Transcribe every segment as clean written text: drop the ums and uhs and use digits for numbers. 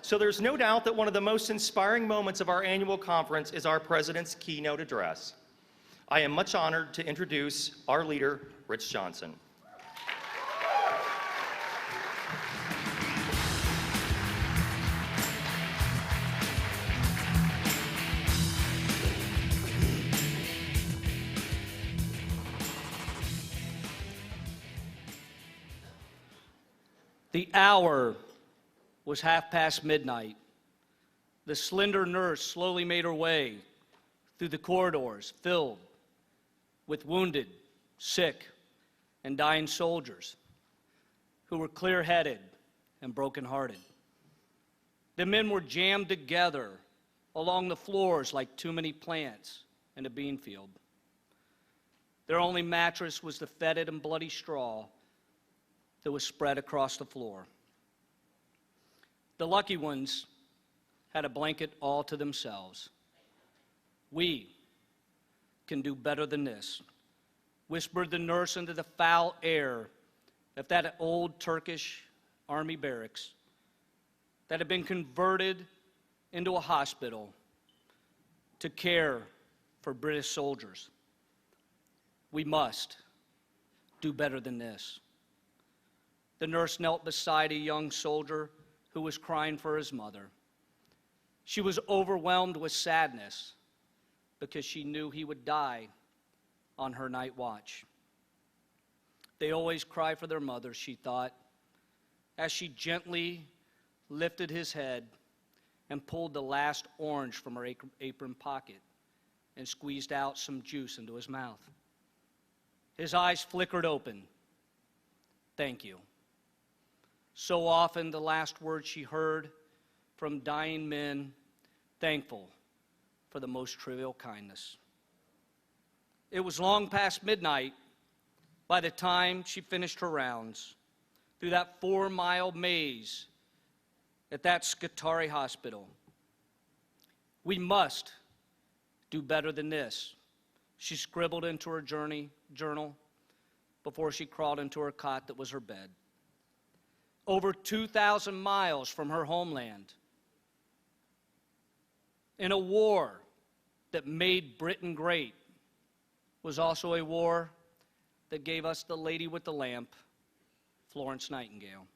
So there's no doubt that one of the most inspiring moments of our annual conference is our president's keynote address. I am much honored to introduce our leader, Rich Johnson. The hour was midnight. The slender nurse slowly made her way through the corridors filled with wounded, sick, and dying soldiers who were clear-headed and broken-hearted. The men were jammed together along the floors like too many plants in a bean field. Their only mattress was the fetid and bloody straw that was spread across the floor. The lucky ones had a blanket all to themselves. "We can do better than this," whispered the nurse into the foul air of that old Turkish army barracks that had been converted into a hospital to care for British soldiers. "We must do better than this." The nurse knelt beside a young soldier who was crying for his mother. She was overwhelmed with sadness because she knew he would die on her night watch. They always cry for their mother, she thought, as she gently lifted his head and pulled the last orange from her apron pocket and squeezed out some juice into his mouth. His eyes flickered open. "Thank you." So often the last words she heard from dying men, thankful for the most trivial kindness. It was long past midnight by the time she finished her rounds through that 4-mile maze at that Scutari hospital. "We must do better than this," she scribbled into her journal before she crawled into her cot that was her bed. Over 2,000 miles from her homeland, in a war that made Britain great, was also a war that gave us the lady with the lamp, Florence Nightingale.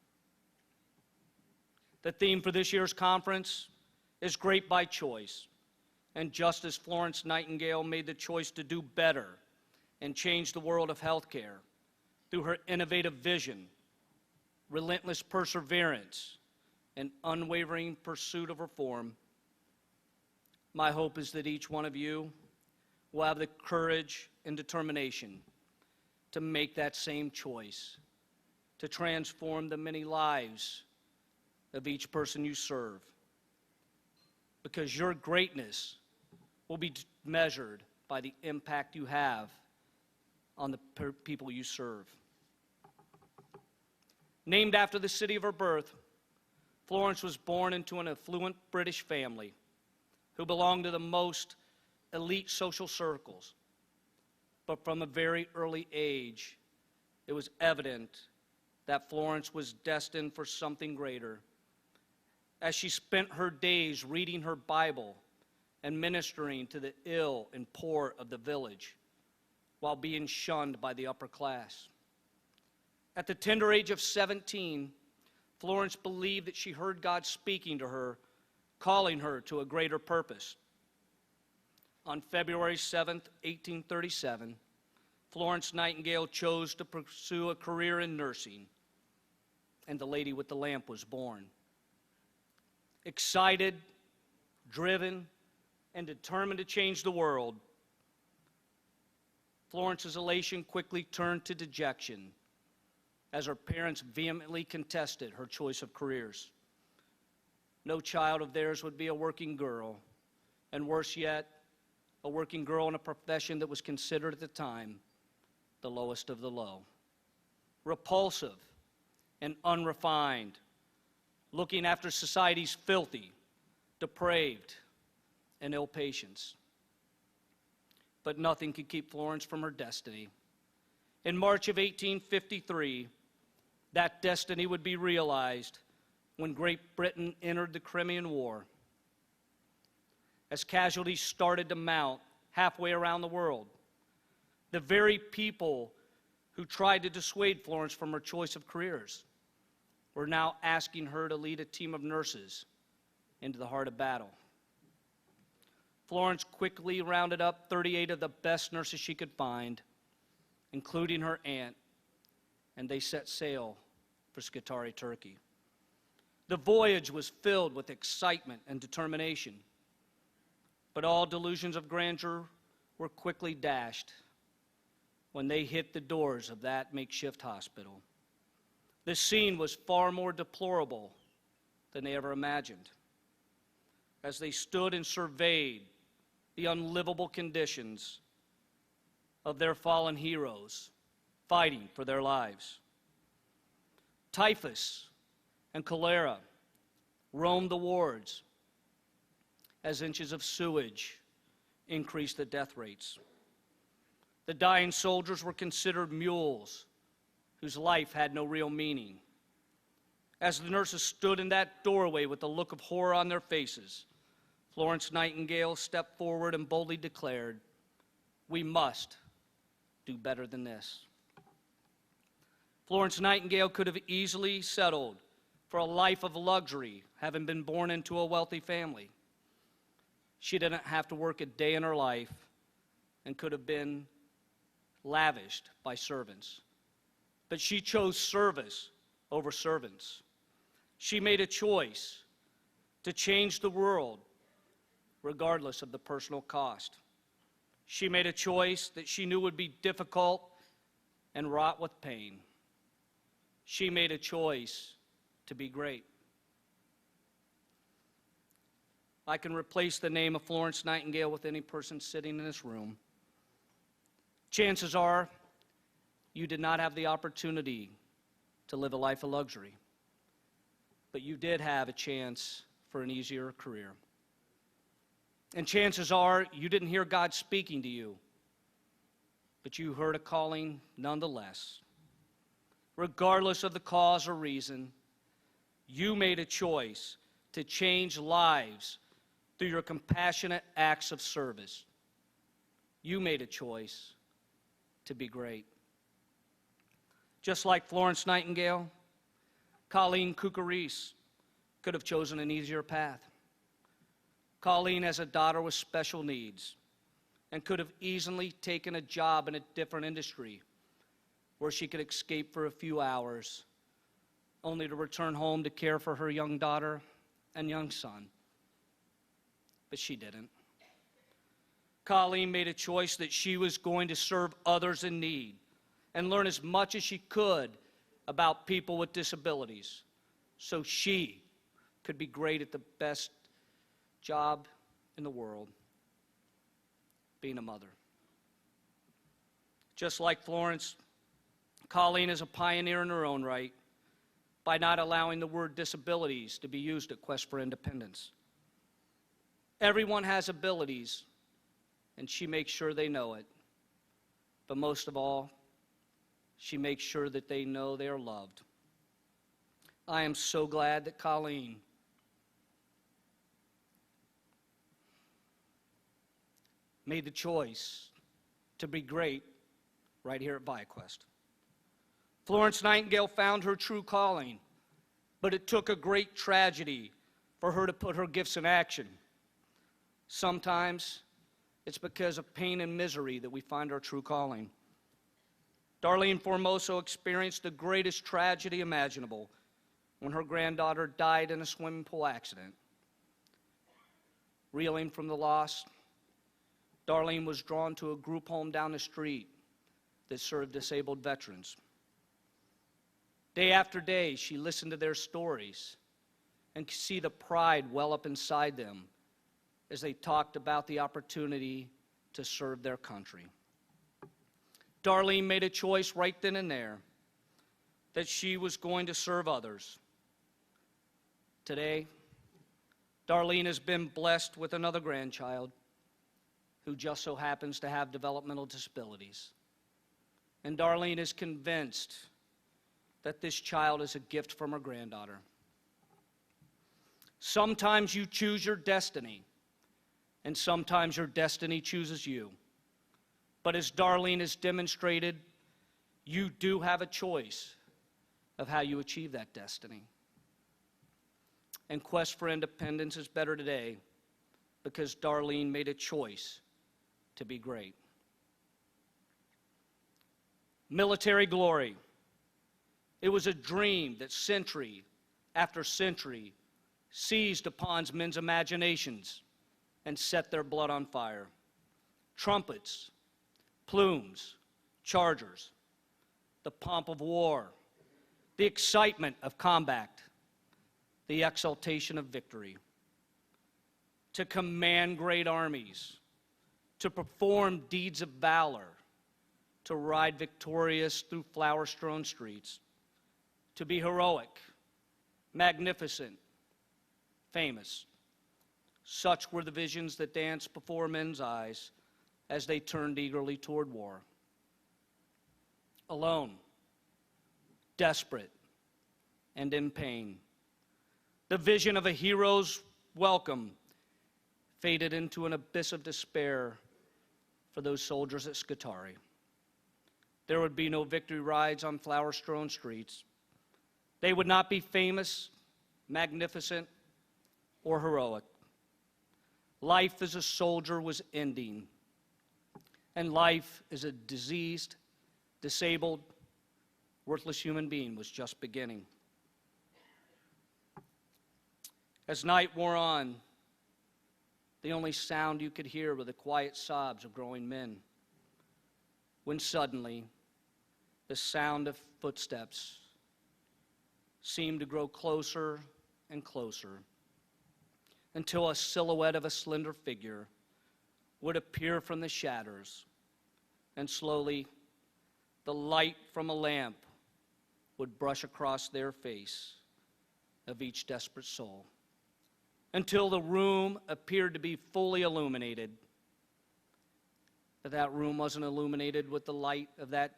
The theme for this year's conference is Great by Choice. And just as Florence Nightingale made the choice to do better and change the world of healthcare through her innovative vision, relentless perseverance, and unwavering pursuit of reform, my hope is that each one of you will have the courage and determination to make that same choice, to transform the many lives of each person you serve, because your greatness will be measured by the impact you have on the people you serve. Named after the city of her birth, Florence was born into an affluent British family who belonged to the most elite social circles. But from a very early age, it was evident that Florence was destined for something greater. As she spent her days reading her Bible and ministering to the ill and poor of the village while being shunned by the upper class. At the tender age of 17, Florence believed that she heard God speaking to her, calling her to a greater purpose. On February 7th, 1837, Florence Nightingale chose to pursue a career in nursing, and the lady with the lamp was born. Excited, driven, and determined to change the world, Florence's elation quickly turned to dejection as her parents vehemently contested her choice of careers. No child of theirs would be a working girl, and worse yet, a working girl in a profession that was considered at the time the lowest of the low. Repulsive and unrefined, looking after society's filthy, depraved, and ill patients. But nothing could keep Florence from her destiny. In March of 1853, that destiny would be realized when Great Britain entered the Crimean War. As casualties started to mount halfway around the world, the very people who tried to dissuade Florence from her choice of careers were now asking her to lead a team of nurses into the heart of battle. Florence quickly rounded up 38 of the best nurses she could find, including her aunt, and they set sail for Scutari, Turkey. The voyage was filled with excitement and determination, but all delusions of grandeur were quickly dashed when they hit the doors of that makeshift hospital. The scene was far more deplorable than they ever imagined. As they stood and surveyed the unlivable conditions of their fallen heroes fighting for their lives. Typhus and cholera roamed the wards as inches of sewage increased the death rates. The dying soldiers were considered mules whose life had no real meaning. As the nurses stood in that doorway with a look of horror on their faces, Florence Nightingale stepped forward and boldly declared, "We must do better than this." Florence Nightingale could have easily settled for a life of luxury, having been born into a wealthy family. She didn't have to work a day in her life and could have been lavished by servants. But she chose service over servants. She made a choice to change the world regardless of the personal cost. She made a choice that she knew would be difficult and wrought with pain. She made a choice to be great. I can replace the name of Florence Nightingale with any person sitting in this room. Chances are you did not have the opportunity to live a life of luxury, but you did have a chance for an easier career. And chances are you didn't hear God speaking to you, but you heard a calling nonetheless. Regardless of the cause or reason, you made a choice to change lives through your compassionate acts of service. You made a choice to be great. Just like Florence Nightingale, Colleen Kukaris could have chosen an easier path. Colleen has a daughter with special needs and could have easily taken a job in a different industry where she could escape for a few hours, only to return home to care for her young daughter and young son. But she didn't. Colleen made a choice that she was going to serve others in need and learn as much as she could about people with disabilities so she could be great at the best job in the world, being a mother. Just like Florence, Colleen is a pioneer in her own right by not allowing the word disabilities to be used at Quest for Independence. Everyone has abilities, and she makes sure they know it. But most of all, she makes sure that they know they are loved. I am so glad that Colleen made the choice to be great right here at ViaQuest. Florence Nightingale found her true calling, but it took a great tragedy for her to put her gifts in action. Sometimes it's because of pain and misery that we find our true calling. Darlene Formoso experienced the greatest tragedy imaginable when her granddaughter died in a swimming pool accident. Reeling from the loss, Darlene was drawn to a group home down the street that served disabled veterans. Day after day, she listened to their stories and could see the pride well up inside them as they talked about the opportunity to serve their country. Darlene made a choice right then and there that she was going to serve others. Today, Darlene has been blessed with another grandchild who just so happens to have developmental disabilities. And Darlene is convinced that this child is a gift from her granddaughter. Sometimes you choose your destiny, and sometimes your destiny chooses you. But as Darlene has demonstrated, you do have a choice of how you achieve that destiny. And Quest for Independence is better today because Darlene made a choice to be great. Military glory. It was a dream that century after century seized upon men's imaginations and set their blood on fire. Trumpets, plumes, chargers, the pomp of war, the excitement of combat, the exaltation of victory. To command great armies, to perform deeds of valor, to ride victorious through flower-strewn streets, to be heroic, magnificent, famous. Such were the visions that danced before men's eyes as they turned eagerly toward war. Alone, desperate, and in pain, the vision of a hero's welcome faded into an abyss of despair for those soldiers at Scutari. There would be no victory rides on flower-strewn streets. They would not be famous, magnificent, or heroic. Life as a soldier was ending, and life as a diseased, disabled, worthless human being was just beginning. As night wore on, the only sound you could hear were the quiet sobs of growing men, when suddenly the sound of footsteps seemed to grow closer and closer until a silhouette of a slender figure would appear from the shadows, and slowly the light from a lamp would brush across their face of each desperate soul, until the room appeared to be fully illuminated. But that room wasn't illuminated with the light of that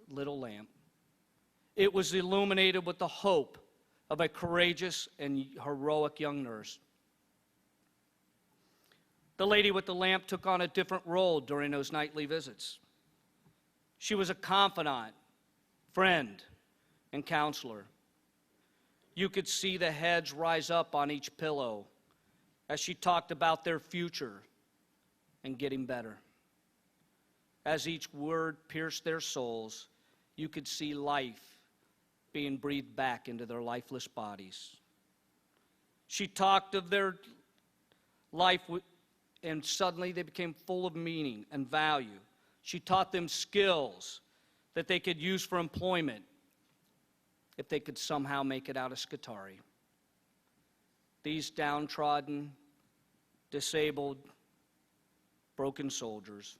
little lamp. It was illuminated with the hope of a courageous and heroic young nurse. The lady with the lamp took on a different role during those nightly visits. She was a confidant, friend, and counselor. You could see the heads rise up on each pillow as she talked about their future and getting better. As each word pierced their souls, you could see life being breathed back into their lifeless bodies. She talked of their life, and suddenly they became full of meaning and value. She taught them skills that they could use for employment if they could somehow make it out of Scutari. These downtrodden, disabled, broken soldiers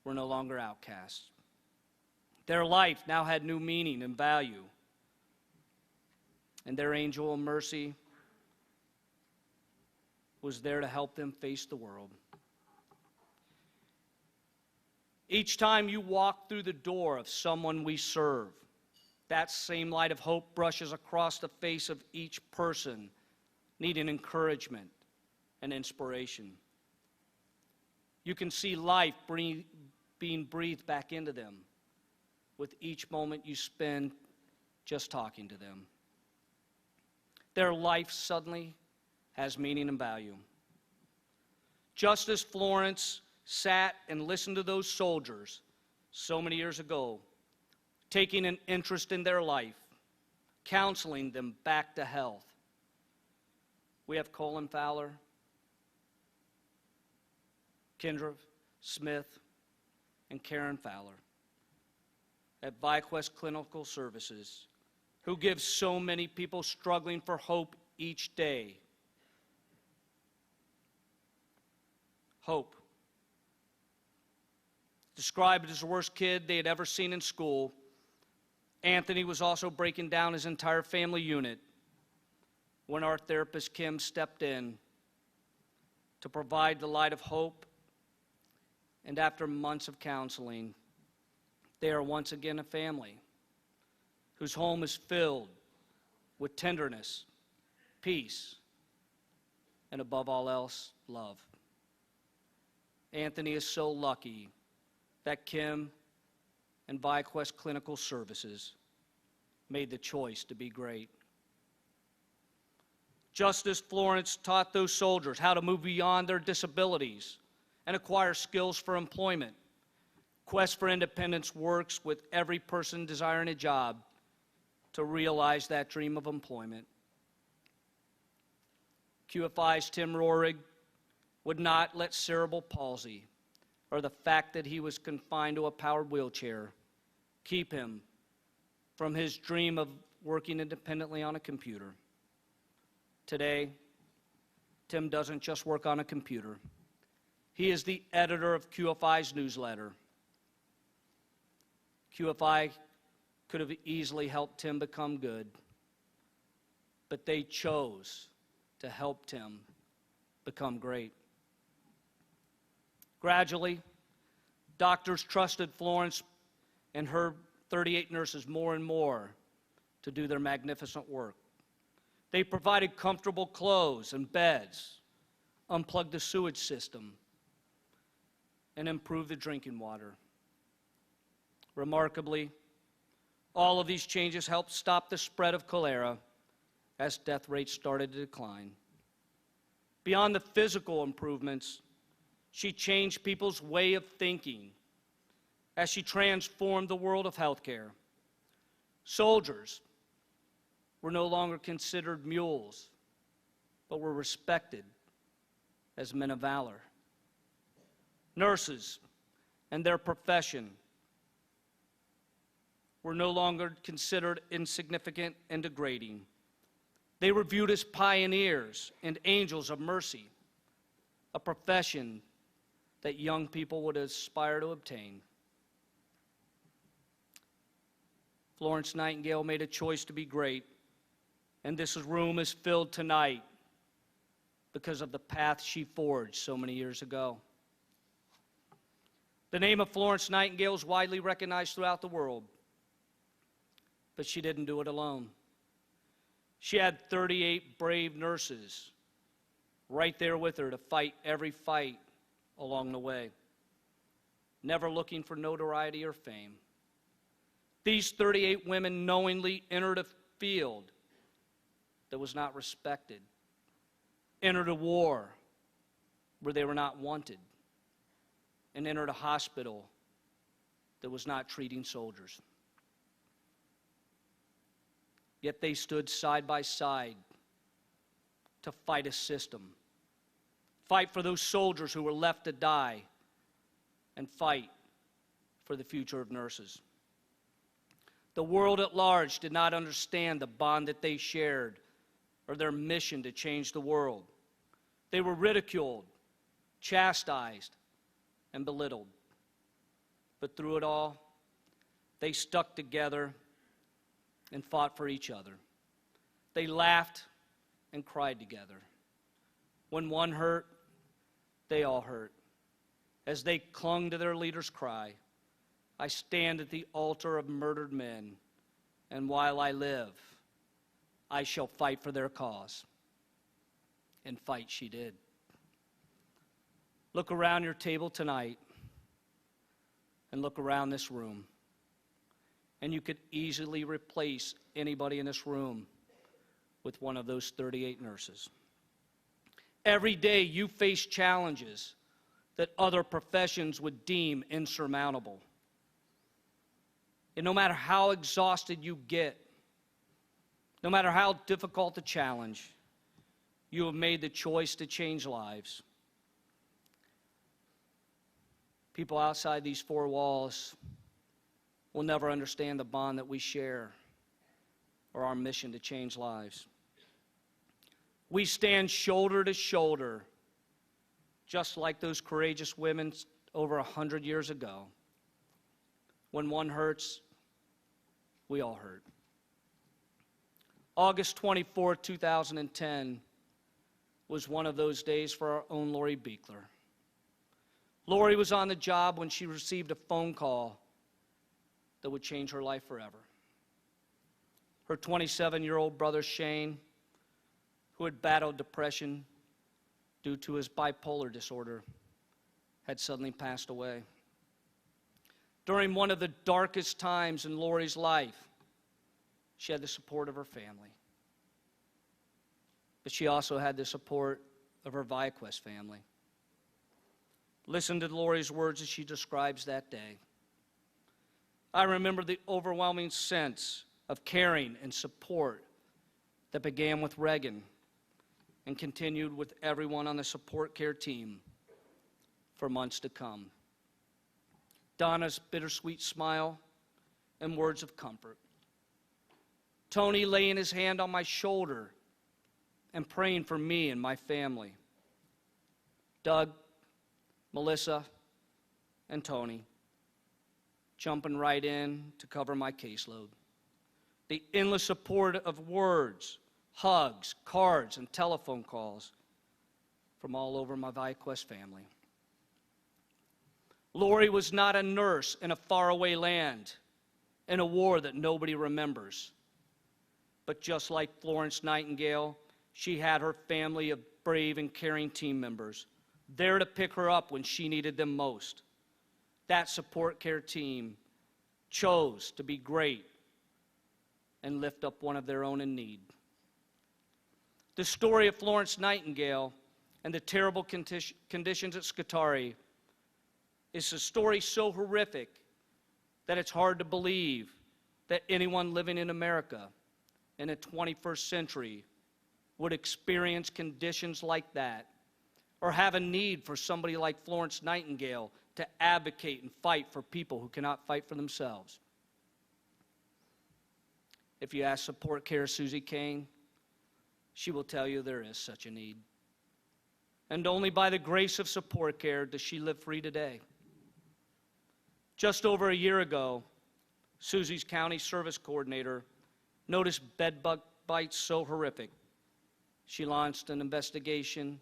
were no longer outcasts. Their life now had new meaning and value, and their angel of mercy was there to help them face the world. Each time you walk through the door of someone we serve, that same light of hope brushes across the face of each person needing encouragement and inspiration. You can see life being breathed back into them with each moment you spend just talking to them. Their life suddenly has meaning and value. Just as Florence sat and listened to those soldiers so many years ago, taking an interest in their life, counseling them back to health, we have Colin Fowler, Kendra Smith, and Karen Fowler at ViaQuest Clinical Services, who give so many people struggling for hope each day. Hope. Described as the worst kid they had ever seen in school, Anthony was also breaking down his entire family unit when our therapist Kim stepped in to provide the light of hope. And after months of counseling, they are once again a family whose home is filled with tenderness peace, and above all else, love. Anthony is so lucky that Kim and ViaQuest Clinical Services made the choice to be great. Just as Florence taught those soldiers how to move beyond their disabilities and acquire skills for employment, Quest for Independence works with every person desiring a job to realize that dream of employment. QFI's Tim Rohrig would not let cerebral palsy or the fact that he was confined to a powered wheelchair keep him from his dream of working independently on a computer. Today, Tim doesn't just work on a computer. He is the editor of QFI's newsletter. QFI could have easily helped Tim become good, but they chose to help Tim become great. Gradually, doctors trusted Florence and her 38 nurses more and more to do their magnificent work. They provided comfortable clothes and beds, unplugged the sewage system, and improved the drinking water. Remarkably, all of these changes helped stop the spread of cholera as death rates started to decline. Beyond the physical improvements, she changed people's way of thinking as she transformed the world of healthcare. Soldiers were no longer considered mules, but were respected as men of valor. Nurses and their profession were no longer considered insignificant and degrading. They were viewed as pioneers and angels of mercy, a profession that young people would aspire to obtain. Florence Nightingale made a choice to be great, and this room is filled tonight because of the path she forged so many years ago. The name of Florence Nightingale is widely recognized throughout the world, but she didn't do it alone. She had 38 brave nurses right there with her to fight every fight along the way, never looking for notoriety or fame. These 38 women knowingly entered a field that was not respected, entered a war where they were not wanted, and entered a hospital that was not treating soldiers. Yet they stood side by side to fight a system, fight for those soldiers who were left to die, and fight for the future of nurses. The world at large did not understand the bond that they shared or their mission to change the world. They were ridiculed, chastised, and belittled. But through it all, they stuck together and fought for each other. They laughed and cried together. When one hurt, they all hurt. As they clung to their leader's cry, I stand at the altar of murdered men, and while I live, I shall fight for their cause. And fight she did. Look around your table tonight and look around this room, and you could easily replace anybody in this room with one of those 38 nurses. Every day you face challenges that other professions would deem insurmountable. And no matter how exhausted you get, no matter how difficult the challenge, you have made the choice to change lives. People outside these four walls will never understand the bond that we share or our mission to change lives. We stand shoulder to shoulder, just like those courageous women over 100 years ago. When one hurts, we all hurt. August 24, 2010 was one of those days for our own Lori Beekler. Lori was on the job when she received a phone call that would change her life forever. Her 27-year-old brother Shane, who had battled depression due to his bipolar disorder, had suddenly passed away. During one of the darkest times in Lori's life, she had the support of her family. But she also had the support of her ViaQuest family. Listen to Lori's words as she describes that day. I remember the overwhelming sense of caring and support that began with Reagan and continued with everyone on the support care team for months to come. Donna's bittersweet smile and words of comfort. Tony laying his hand on my shoulder and praying for me and my family. Doug, Melissa, and Tony jumping right in to cover my caseload. The endless support of words, hugs, cards, and telephone calls from all over my ViaQuest family. Lori was not a nurse in a faraway land in a war that nobody remembers. But just like Florence Nightingale, she had her family of brave and caring team members there to pick her up when she needed them most. That support care team chose to be great and lift up one of their own in need. The story of Florence Nightingale and the terrible conditions at Scutari is a story so horrific that it's hard to believe that anyone living in America in the 21st century would experience conditions like that or have a need for somebody like Florence Nightingale to advocate and fight for people who cannot fight for themselves. If you ask support care Susie Kane, she will tell you there is such a need. And only by the grace of support care does she live free today. Just over a year ago, Susie's county service coordinator noticed bed bug bites so horrific, she launched an investigation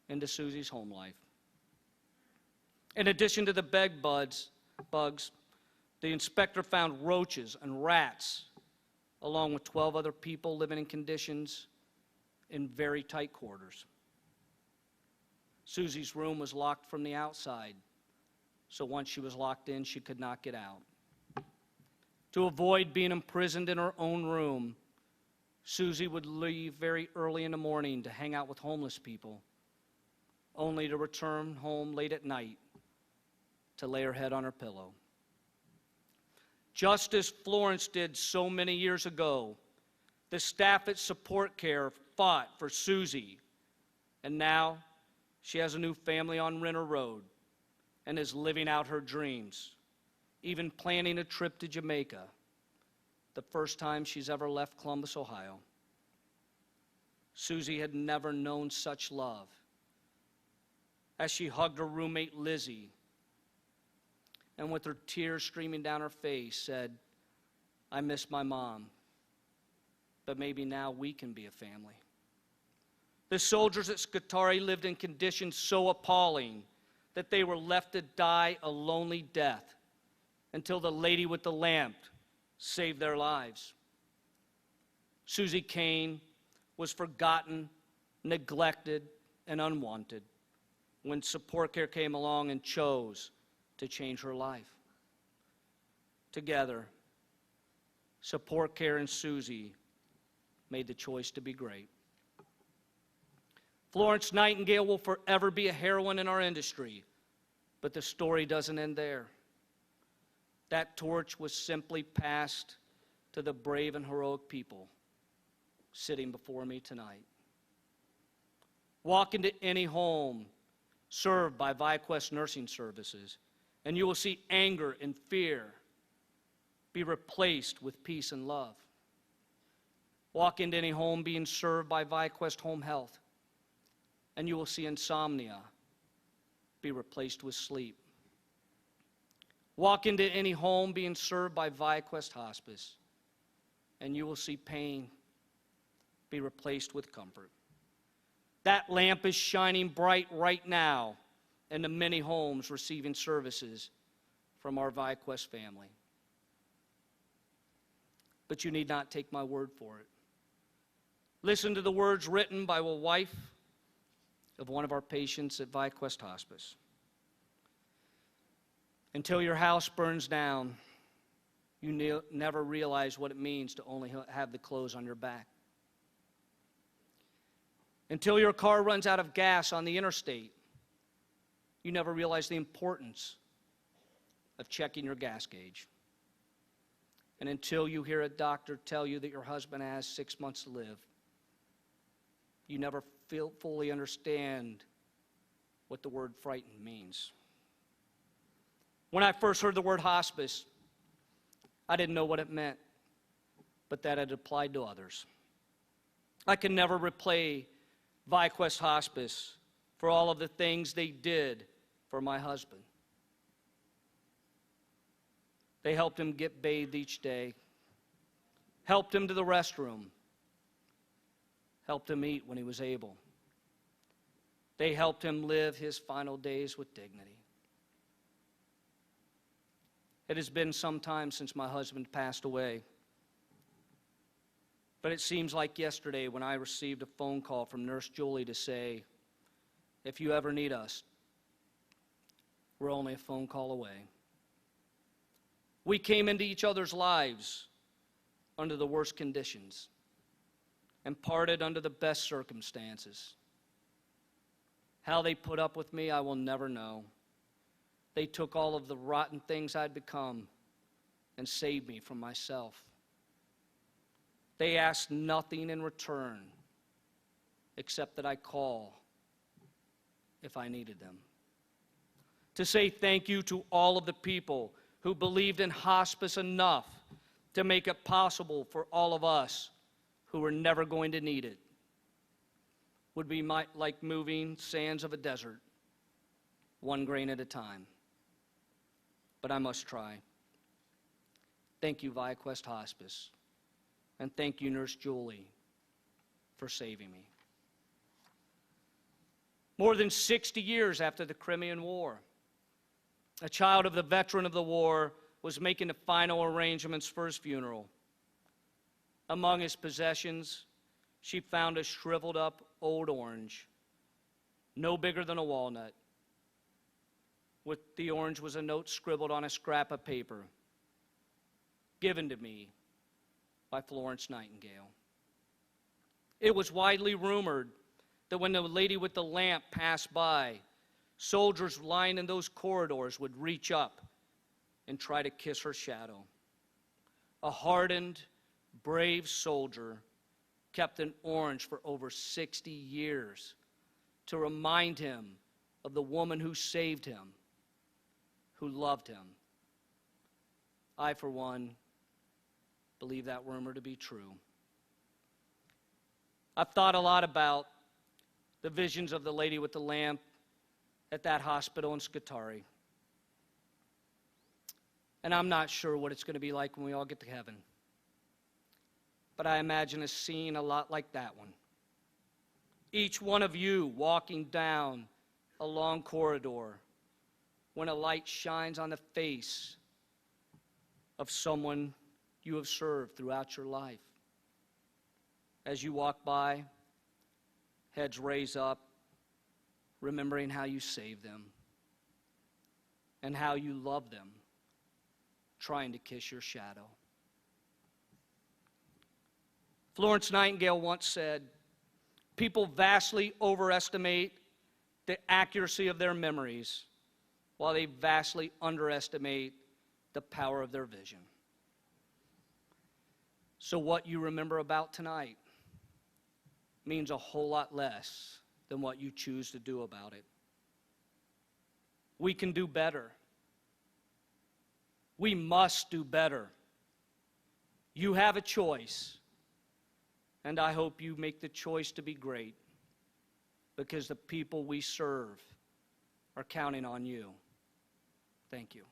into Susie's home life. In addition to the bed bugs, the inspector found roaches and rats, along with 12 other people living in conditions in very tight quarters. Susie's room was locked from the outside, so once she was locked in, she could not get out. To avoid being imprisoned in her own room, Susie would leave very early in the morning to hang out with homeless people, only to return home late at night to lay her head on her pillow. Just as Florence did so many years ago, the staff at Support Care fought for Susie, and now she has a new family on Renner Road and is living out her dreams, even planning a trip to Jamaica, the first time she's ever left Columbus, Ohio. Susie had never known such love as she hugged her roommate Lizzie and with her tears streaming down her face said, "I miss my mom, but maybe now we can be a family." The soldiers at Scutari lived in conditions so appalling that they were left to die a lonely death until the lady with the lamp saved their lives. Susie Kane was forgotten, neglected, and unwanted when Support Care came along and chose to change her life. Together, Support Care and Susie made the choice to be great. Florence Nightingale will forever be a heroine in our industry, but the story doesn't end there. That torch was simply passed to the brave and heroic people sitting before me tonight. Walk into any home served by ViaQuest Nursing Services, and you will see anger and fear be replaced with peace and love. Walk into any home being served by ViaQuest Home Health, and you will see insomnia be replaced with sleep. Walk into any home being served by ViaQuest Hospice, and you will see pain be replaced with comfort. That lamp is shining bright right now in the many homes receiving services from our ViaQuest family. But you need not take my word for it. Listen to the words written by a wife of one of our patients at ViaQuest Hospice. Until your house burns down, you never realize what it means to only have the clothes on your back. Until your car runs out of gas on the interstate, you never realize the importance of checking your gas gauge. And until you hear a doctor tell you that your husband has 6 months to live, you never fully understand what the word frightened means. When I first heard the word hospice, I didn't know what it meant, but that it applied to others. I can never repay ViaQuest Hospice for all of the things they did for my husband. They helped him get bathed each day, helped him to the restroom, helped him eat when he was able. They helped him live his final days with dignity. It has been some time since my husband passed away, but it seems like yesterday when I received a phone call from Nurse Julie to say, if you ever need us, we're only a phone call away. We came into each other's lives under the worst conditions and parted under the best circumstances. How they put up with me, I will never know. They took all of the rotten things I'd become and saved me from myself. They asked nothing in return except that I call if I needed them. To say thank you to all of the people who believed in hospice enough to make it possible for all of us who were never going to need it would be like moving sands of a desert, one grain at a time. But I must try. Thank you, ViaQuest Hospice, and thank you, Nurse Julie, for saving me. More than 60 years after the Crimean War, a child of the veteran of the war was making the final arrangements for his funeral. Among his possessions, she found a shriveled up old orange, no bigger than a walnut. With the orange was a note scribbled on a scrap of paper, given to me by Florence Nightingale. It was widely rumored that when the lady with the lamp passed by, soldiers lying in those corridors would reach up and try to kiss her shadow. A hardened, brave soldier kept an orange for over 60 years to remind him of the woman who saved him, who loved him. I, for one, believe that rumor to be true. I've thought a lot about the visions of the lady with the lamp at that hospital in Scutari. And I'm not sure what it's going to be like when we all get to heaven. But I imagine a scene a lot like that one. Each one of you walking down a long corridor when a light shines on the face of someone you have served throughout your life. As you walk by, heads raise up, remembering how you saved them and how you love them, trying to kiss your shadow. Florence Nightingale once said, people vastly overestimate the accuracy of their memories, while they vastly underestimate the power of their vision. So what you remember about tonight means a whole lot less than what you choose to do about it. We can do better. We must do better. You have a choice, and I hope you make the choice to be great, because the people we serve are counting on you. Thank you.